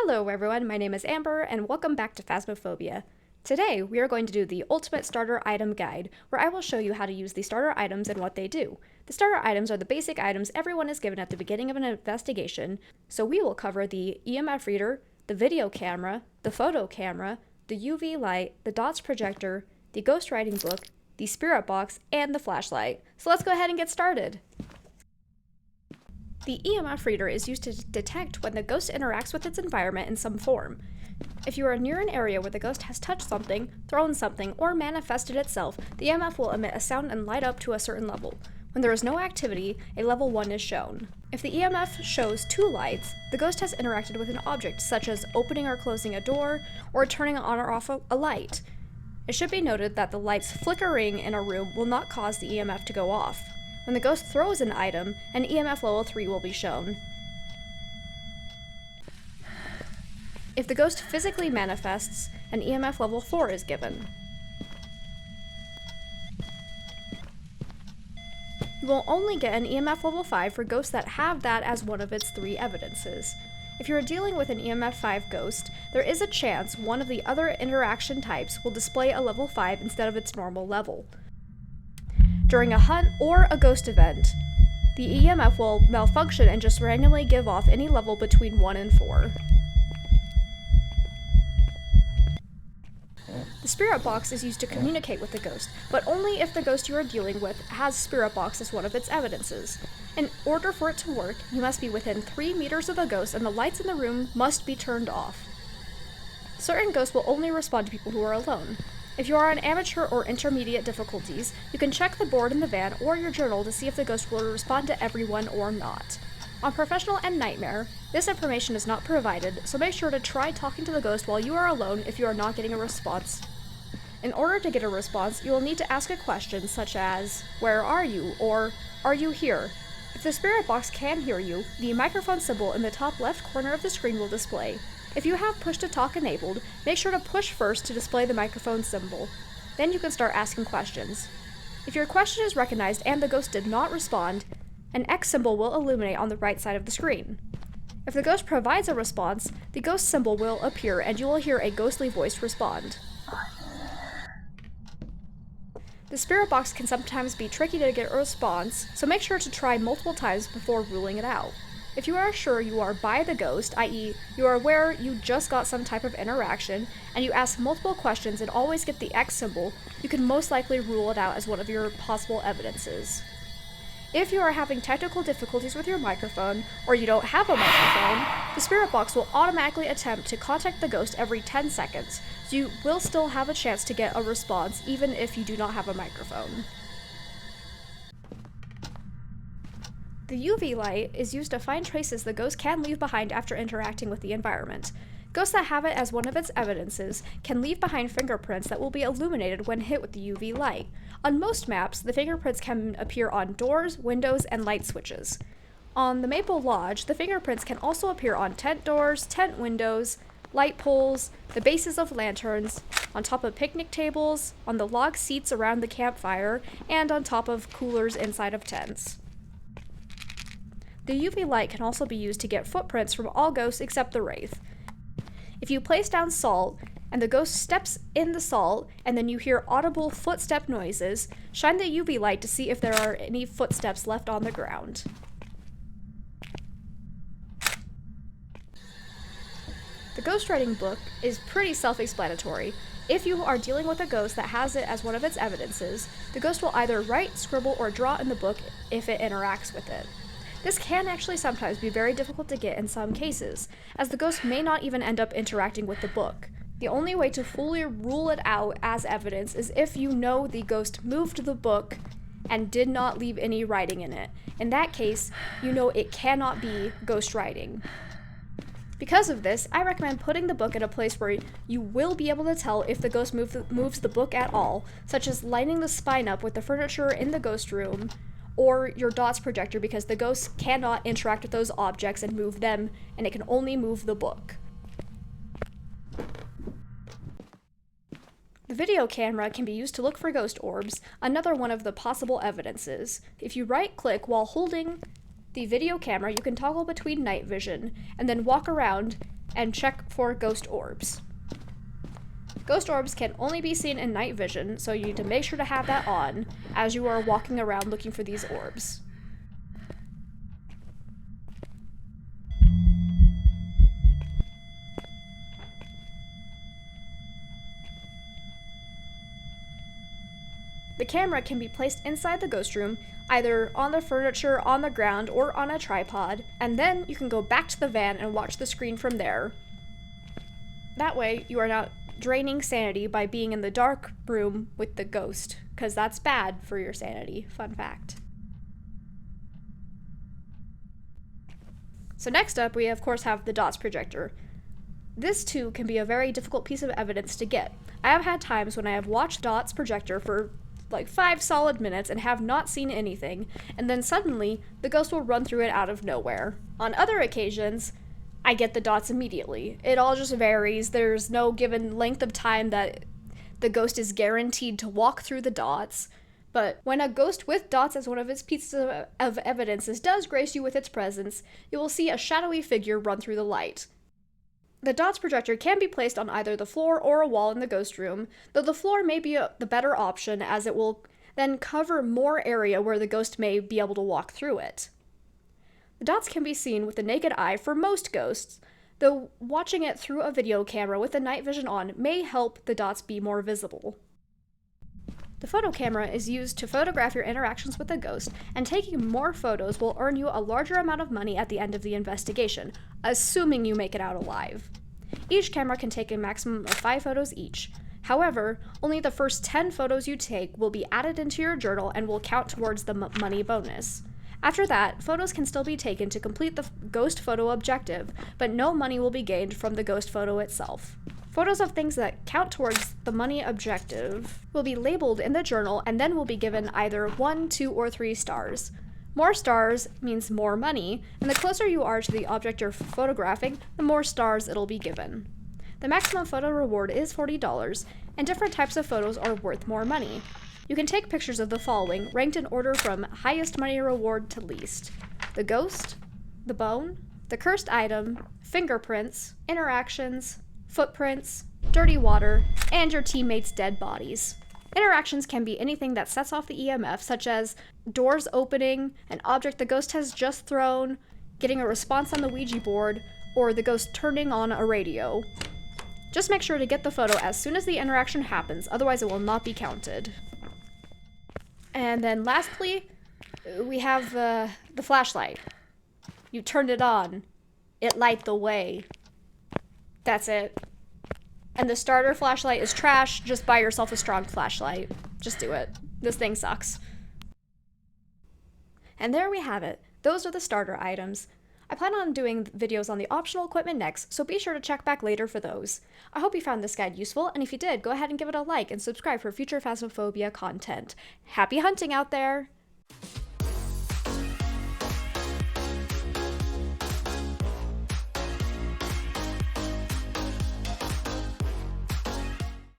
Hello everyone, my name is Amber, and welcome back to Phasmophobia. Today, we are going to do the Ultimate Starter Item Guide, where I will show you how to use the starter items and what they do. The starter items are the basic items everyone is given at the beginning of an investigation, so we will cover the EMF Reader, the video camera, the photo camera, the UV light, the D.O.T.S projector, the ghostwriting book, the spirit box, and the flashlight. So let's go ahead and get started! The EMF Reader is used to detect when the ghost interacts with its environment in some form. If you are near an area where the ghost has touched something, thrown something, or manifested itself, the EMF will emit a sound and light up to a certain level. When there is no activity, a level 1 is shown. If the EMF shows 2 lights, the ghost has interacted with an object, such as opening or closing a door, or turning on or off a light. It should be noted that the lights flickering in a room will not cause the EMF to go off. When the ghost throws an item, an EMF level 3 will be shown. If the ghost physically manifests, an EMF level 4 is given. You will only get an EMF level 5 for ghosts that have that as one of its 3 evidences. If you are dealing with an EMF 5 ghost, there is a chance one of the other interaction types will display a level 5 instead of its normal level. During a hunt or a ghost event, the EMF will malfunction and just randomly give off any level between 1 and 4. The spirit box is used to communicate with the ghost, but only if the ghost you are dealing with has spirit box as one of its evidences. In order for it to work, you must be within 3 meters of the ghost and the lights in the room must be turned off. Certain ghosts will only respond to people who are alone. If you are on amateur or intermediate difficulties, you can check the board in the van or your journal to see if the ghost will respond to everyone or not. On Professional and Nightmare, this information is not provided, so make sure to try talking to the ghost while you are alone if you are not getting a response. In order to get a response, you will need to ask a question such as, "Where are you?" or "Are you here?" If the spirit box can hear you, the microphone symbol in the top left corner of the screen will display. If you have push to talk enabled, make sure to push first to display the microphone symbol. Then you can start asking questions. If your question is recognized and the ghost did not respond, an X symbol will illuminate on the right side of the screen. If the ghost provides a response, the ghost symbol will appear and you will hear a ghostly voice respond. The spirit box can sometimes be tricky to get a response, so make sure to try multiple times before ruling it out. If you are sure you are by the ghost, i.e. you are aware you just got some type of interaction, and you ask multiple questions and always get the X symbol, you can most likely rule it out as one of your possible evidences. If you are having technical difficulties with your microphone, or you don't have a microphone, the spirit box will automatically attempt to contact the ghost every 10 seconds, so you will still have a chance to get a response even if you do not have a microphone. The UV light is used to find traces the ghost can leave behind after interacting with the environment. Ghosts that have it as one of its evidences can leave behind fingerprints that will be illuminated when hit with the UV light. On most maps, the fingerprints can appear on doors, windows, and light switches. On the Maple Lodge, the fingerprints can also appear on tent doors, tent windows, light poles, the bases of lanterns, on top of picnic tables, on the log seats around the campfire, and on top of coolers inside of tents. The UV light can also be used to get footprints from all ghosts except the Wraith. If you place down salt, and the ghost steps in the salt, and then you hear audible footstep noises, shine the UV light to see if there are any footsteps left on the ground. The ghostwriting book is pretty self-explanatory. If you are dealing with a ghost that has it as one of its evidences, the ghost will either write, scribble, or draw in the book if it interacts with it. This can actually sometimes be very difficult to get in some cases, as the ghost may not even end up interacting with the book. The only way to fully rule it out as evidence is if you know the ghost moved the book and did not leave any writing in it. In that case, you know it cannot be ghost writing. Because of this, I recommend putting the book in a place where you will be able to tell if the ghost moves the book at all, such as lining the spine up with the furniture in the ghost room, or your D.O.T.S projector, because the ghost cannot interact with those objects and move them, and it can only move the book. The video camera can be used to look for ghost orbs, another one of the possible evidences. If you right-click while holding the video camera, you can toggle between night vision, and then walk around and check for ghost orbs. Ghost orbs can only be seen in night vision, so you need to make sure to have that on as you are walking around looking for these orbs. The camera can be placed inside the ghost room, either on the furniture, on the ground, or on a tripod, and then you can go back to the van and watch the screen from there. That way, you are not draining sanity by being in the dark room with the ghost, because that's bad for your sanity. Fun fact. So next up, we of course have the D.O.T.S projector. This too can be a very difficult piece of evidence to get. I have had times when I have watched D.O.T.S projector for like 5 solid minutes and have not seen anything, and then suddenly the ghost will run through it out of nowhere. On other occasions, I get the dots immediately. It all just varies. There's no given length of time that the ghost is guaranteed to walk through the dots, but when a ghost with dots as one of its pieces of evidences does grace you with its presence, you will see a shadowy figure run through the light. The D.O.T.S projector can be placed on either the floor or a wall in the ghost room, though the floor may be the better option as it will then cover more area where the ghost may be able to walk through it. The dots can be seen with the naked eye for most ghosts, though watching it through a video camera with the night vision on may help the dots be more visible. The photo camera is used to photograph your interactions with the ghost, and taking more photos will earn you a larger amount of money at the end of the investigation, assuming you make it out alive. Each camera can take a maximum of 5 photos each. However, only the first 10 photos you take will be added into your journal and will count towards the money bonus. After that, photos can still be taken to complete the ghost photo objective, but no money will be gained from the ghost photo itself. Photos of things that count towards the money objective will be labeled in the journal and then will be given either 1, 2, or 3 stars. More stars means more money, and the closer you are to the object you're photographing, the more stars it'll be given. The maximum photo reward is $40, and different types of photos are worth more money. You can take pictures of the following, ranked in order from highest money reward to least: the ghost, the bone, the cursed item, fingerprints, interactions, footprints, dirty water, and your teammates' dead bodies. Interactions can be anything that sets off the EMF, such as doors opening, an object the ghost has just thrown, getting a response on the Ouija board, or the ghost turning on a radio. Just make sure to get the photo as soon as the interaction happens, otherwise it will not be counted. And then lastly, we have the flashlight. You turned it on. It light the way. That's it. And the starter flashlight is trash. Just buy yourself a strong flashlight. Just do it. This thing sucks. And there we have it. Those are the starter items. I plan on doing videos on the optional equipment next, so be sure to check back later for those. I hope you found this guide useful, and if you did, go ahead and give it a like and subscribe for future Phasmophobia content. Happy hunting out there!